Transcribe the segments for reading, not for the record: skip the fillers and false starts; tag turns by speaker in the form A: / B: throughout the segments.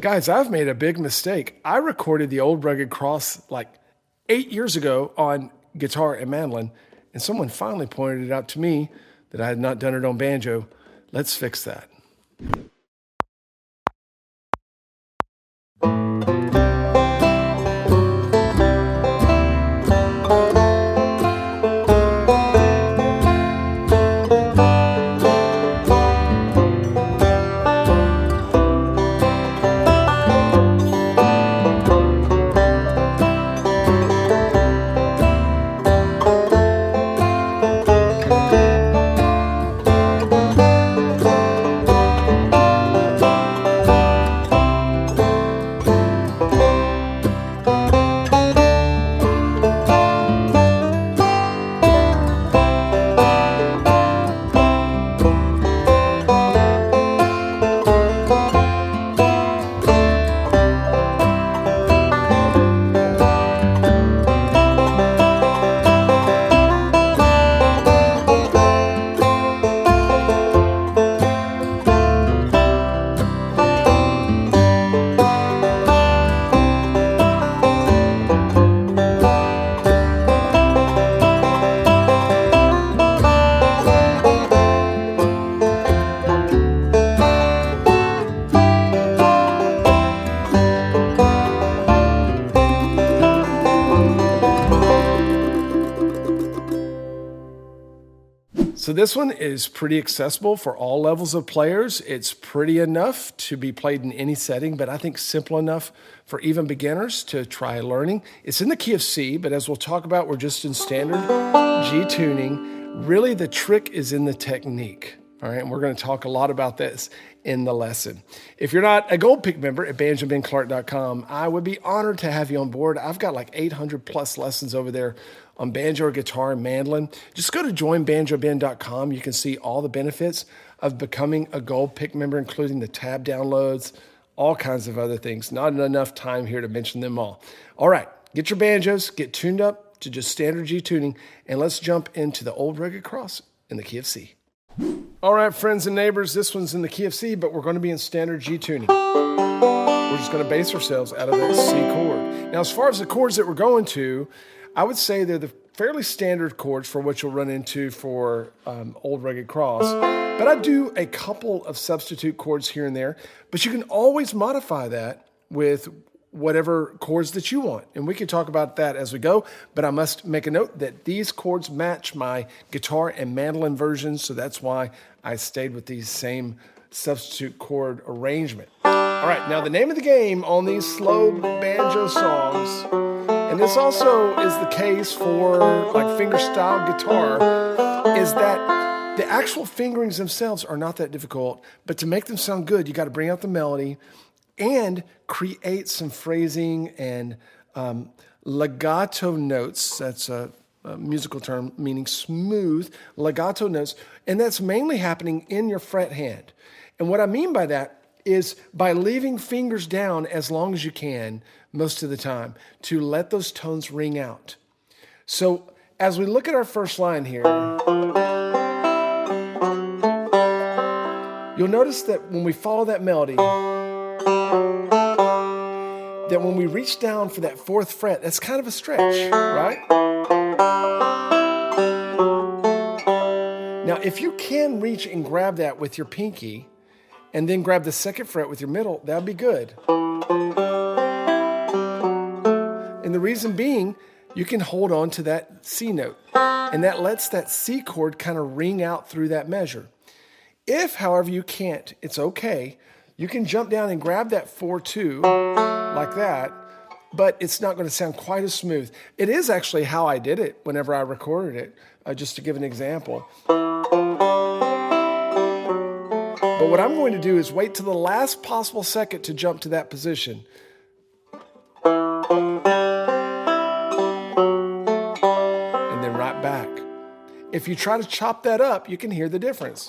A: Guys, I've made a big mistake. I recorded the old rugged cross like 8 years ago on guitar and mandolin, and someone finally pointed it out to me that I had not done it on banjo. Let's fix that. So this one is pretty accessible for all levels of players. It's pretty enough to be played in any setting, but I think simple enough for even beginners to try learning. It's in the key of C, but as we'll talk about, we're just in standard G tuning. Really, the trick is in the technique. All right, and we're going to talk a lot about this in the lesson. If you're not a Gold Pick member at banjobenclark.com, I would be honored to have you on board. I've got like 800 plus lessons over there on banjo, guitar, and mandolin. Just go to joinbanjoben.com. You can see all the benefits of becoming a Gold Pick member, including the tab downloads, all kinds of other things. Not enough time here to mention them all. All right, get your banjos, get tuned up to just standard G tuning, and let's jump into the old rugged cross in the key of C. All right, friends and neighbors, this one's in the key of C, but we're going to be in standard G tuning. We're just going to base ourselves out of that C chord. Now, as far as the chords that we're going to, I would say they're the fairly standard chords for what you'll run into for old rugged cross. But I do a couple of substitute chords here and there, but you can always modify that with whatever chords that you want. And we can talk about that as we go, but I must make a note that these chords match my guitar and mandolin versions, so that's why I stayed with these same substitute chord arrangement. All right, now the name of the game on these slow banjo songs, and this also is the case for like fingerstyle guitar, is that the actual fingerings themselves are not that difficult, but to make them sound good, you got to bring out the melody and create some phrasing and legato notes. That's a musical term meaning smooth legato notes, and that's mainly happening in your fret hand. And what I mean by that is by leaving fingers down as long as you can most of the time to let those tones ring out. So as we look at our first line here, you'll notice that when we follow that melody, that when we reach down for that fourth fret, that's kind of a stretch, right? Now, if you can reach and grab that with your pinky and then grab the second fret with your middle, that'd be good. And the reason being, you can hold on to that C note, and that lets that C chord kind of ring out through that measure. If, however, you can't, it's okay. You can jump down and grab that 4-2 like that, but it's not going to sound quite as smooth. It is actually how I did it whenever I recorded it, just to give an example. But what I'm going to do is wait till the last possible second to jump to that position. And then right back. If you try to chop that up, you can hear the difference.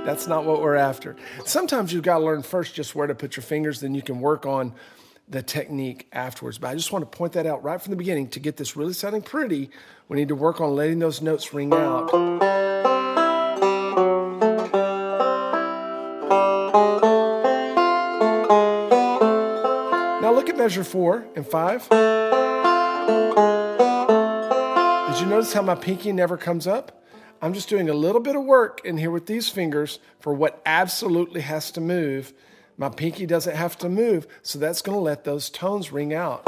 A: That's not what we're after. Sometimes you've got to learn first just where to put your fingers, then you can work on the technique afterwards. But I just want to point that out right from the beginning. To get this really sounding pretty, we need to work on letting those notes ring out. measure 4 and 5. Did you notice how my pinky never comes up? I'm just doing a little bit of work in here with these fingers for what absolutely has to move. My pinky doesn't have to move, so that's going to let those tones ring out.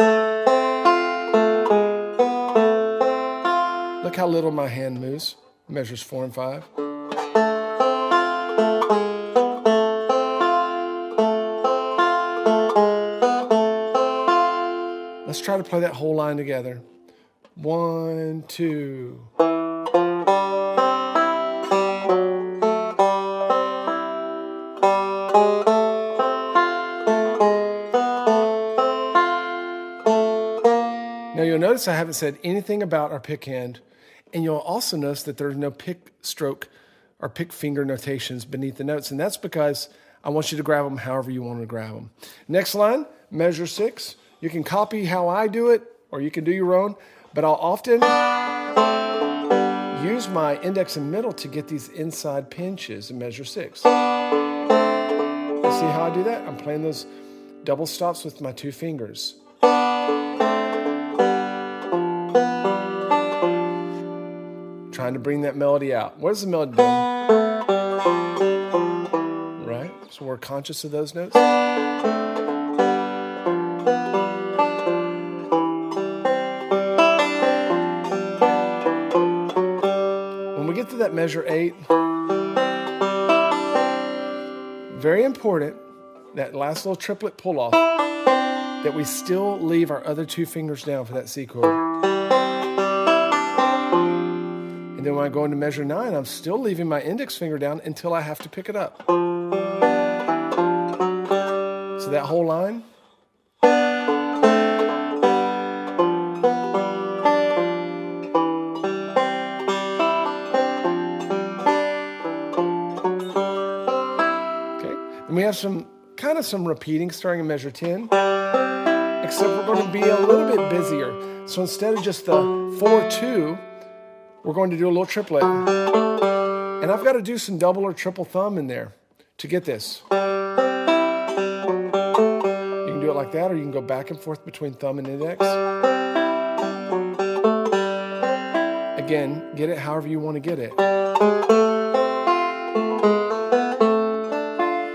A: Look how little my hand moves. Measures 4 and 5. Let's try to play that whole line together. 1, 2. Now you'll notice I haven't said anything about our pick hand, and you'll also notice that there's no pick stroke or pick finger notations beneath the notes, and that's because I want you to grab them however you want to grab them. Next line, measure 6. You can copy how I do it, or you can do your own, but I'll often use my index and middle to get these inside pinches in measure 6. See how I do that? I'm playing those double stops with my 2 fingers. Trying to bring that melody out. What does the melody do? Right? So we're conscious of those notes. When we get to that measure 8, very important, that last little triplet pull off, that we still leave our other 2 fingers down for that C chord. And then when I go into measure 9, I'm still leaving my index finger down until I have to pick it up. So that whole line. Okay, and we have some repeating starting in measure 10, except we're going to be a little bit busier. So instead of just the 4-2, we're going to do a little triplet. And I've got to do some double or triple thumb in there to get this. You can do it like that, or you can go back and forth between thumb and index. Again, get it however you want to get it.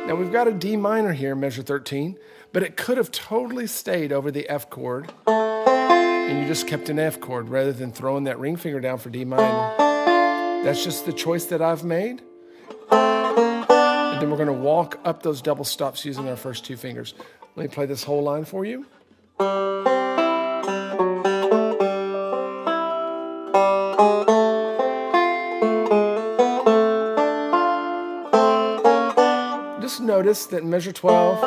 A: Now we've got a D minor here, measure 13, but it could have totally stayed over the F chord, and you just kept an F chord rather than throwing that ring finger down for D minor. That's just the choice that I've made. And then we're going to walk up those double stops using our first 2 fingers. Let me play this whole line for you. Just notice that in measure 12,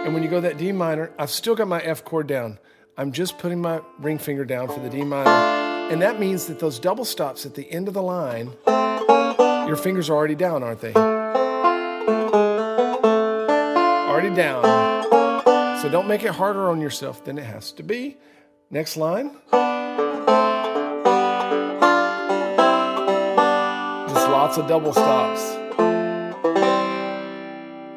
A: and when you go that D minor, I've still got my F chord down. I'm just putting my ring finger down for the D minor. And that means that those double stops at the end of the line, your fingers are already down, aren't they? Already down. So don't make it harder on yourself than it has to be. Next line. Just lots of double stops.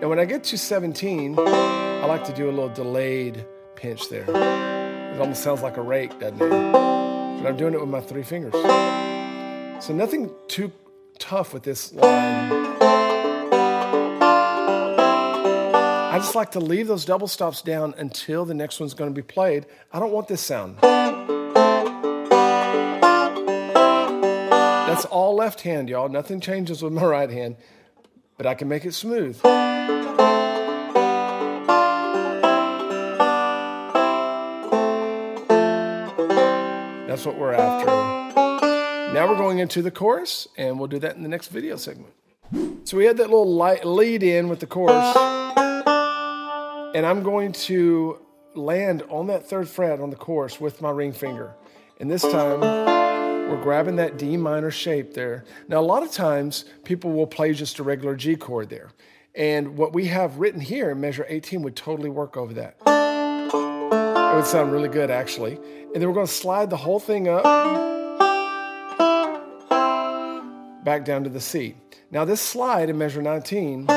A: And when I get to 17, I like to do a little delayed pinch there. It almost sounds like a rake, doesn't it? But I'm doing it with my 3 fingers. So nothing too tough with this line. I just like to leave those double stops down until the next one's going to be played. I don't want this sound. That's all left hand, y'all. Nothing changes with my right hand, but I can make it smooth. That's what we're after. Now we're going into the chorus, and we'll do that in the next video segment. So we had that little lead in with the chorus, and I'm going to land on that 3rd fret on the chorus with my ring finger. And this time, we're grabbing that D minor shape there. Now, a lot of times, people will play just a regular G chord there. And what we have written here in measure 18 would totally work over that. It would sound really good, actually. And then we're going to slide the whole thing up, back down to the C. Now this slide in measure 19,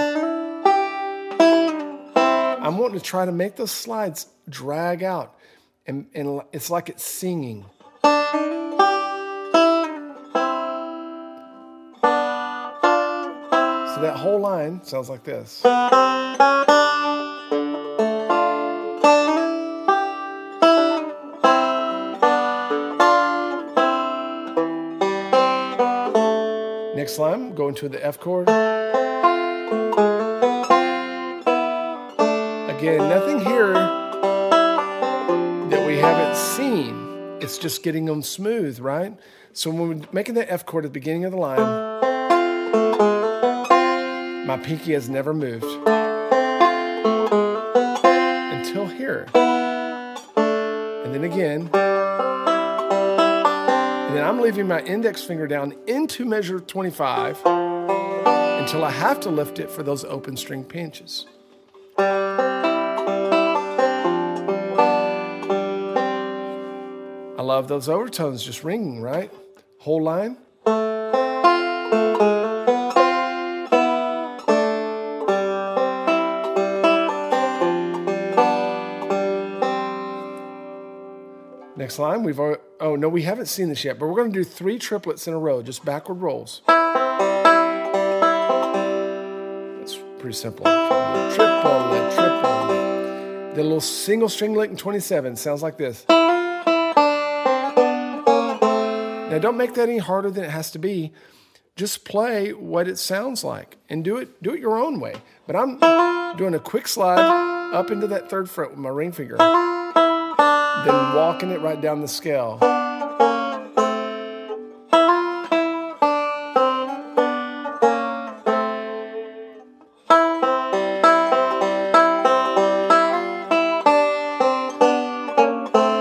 A: I I'm wanting to try to make those slides drag out, and it's like it's singing. So that whole line sounds like this. Next line, go into the F chord. Again, nothing here that we haven't seen. It's just getting them smooth, right? So when we're making the F chord at the beginning of the line, my pinky has never moved until here. And then again. And then I'm leaving my index finger down into measure 25 until I have to lift it for those open string pinches. I love those overtones just ringing, right? Whole line. Next line, oh no, we haven't seen this yet, but we're going to do 3 triplets in a row, just backward rolls. That's pretty simple. Triple. The little single string lick in 27 sounds like this. Now don't make that any harder than it has to be. Just play what it sounds like and do it your own way. But I'm doing a quick slide up into that 3rd fret with my ring finger. Then walking it right down the scale.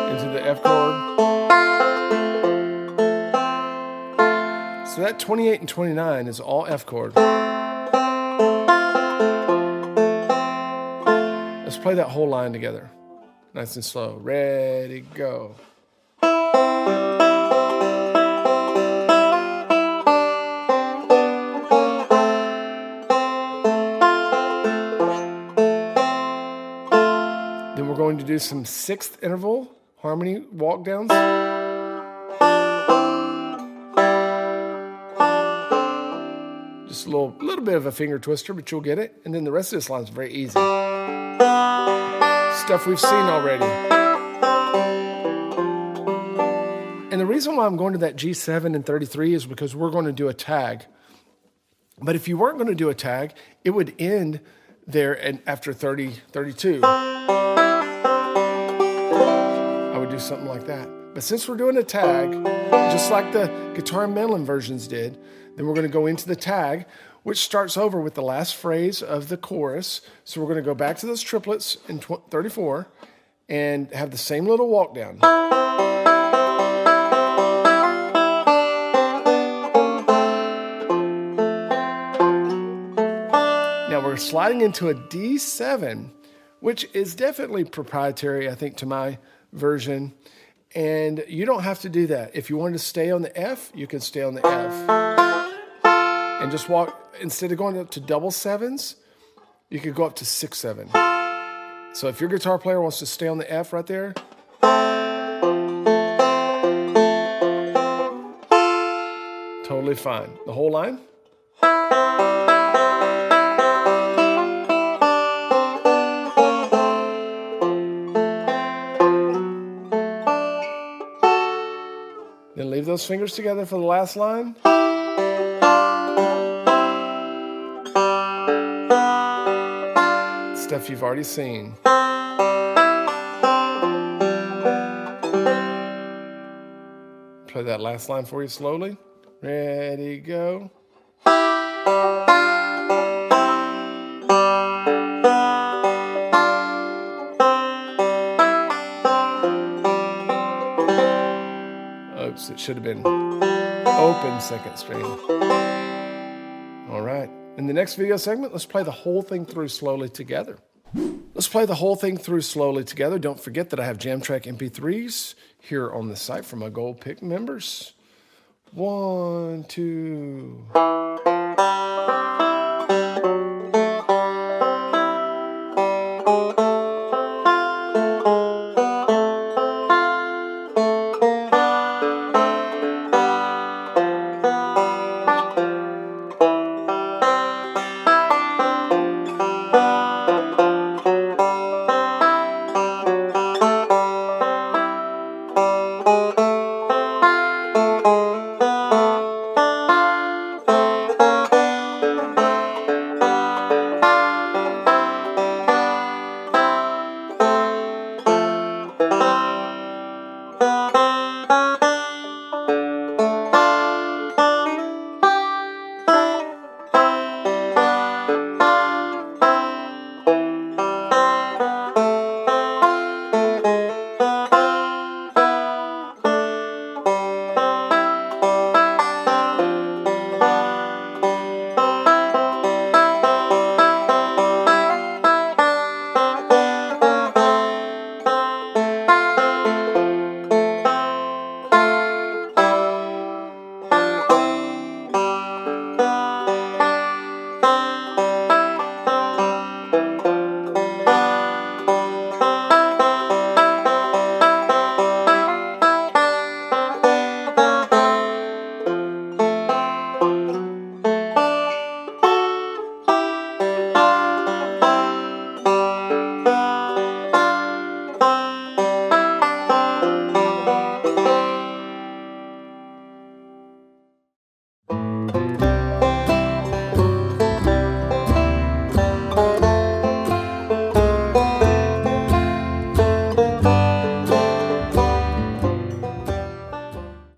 A: Into the F chord. So that 28 and 29 is all F chord. Let's play that whole line together. Nice and slow. Ready, go. Then we're going to do some 6th interval harmony walk downs. Just a little bit of a finger twister, but you'll get it. And then the rest of this line is very easy. Stuff we've seen already. And the reason why I'm going to that G7 and 33 is because we're going to do a tag. But if you weren't going to do a tag, it would end there and after 30, 32. I would do something like that. But since we're doing a tag, just like the guitar and mandolin versions did, then we're going to go into the tag, which starts over with the last phrase of the chorus. So we're going to go back to those triplets in 34 and have the same little walk down. Now we're sliding into a D7, which is definitely proprietary, I think, to my version. And you don't have to do that. If you wanted to stay on the F, you can stay on the F. And just walk, instead of going up to double 7s, you could go up to 6/7. So if your guitar player wants to stay on the F right there, totally fine. The whole line. Then leave those fingers together for the last line. Stuff you've already seen. Play that last line for you slowly. Ready, go. Oops, it should have been open 2nd string. All right. In the next video segment, let's play the whole thing through slowly together. Let's play the whole thing through slowly together. Don't forget that I have Jam Track MP3s here on the site for my Gold Pick members. 1, 2.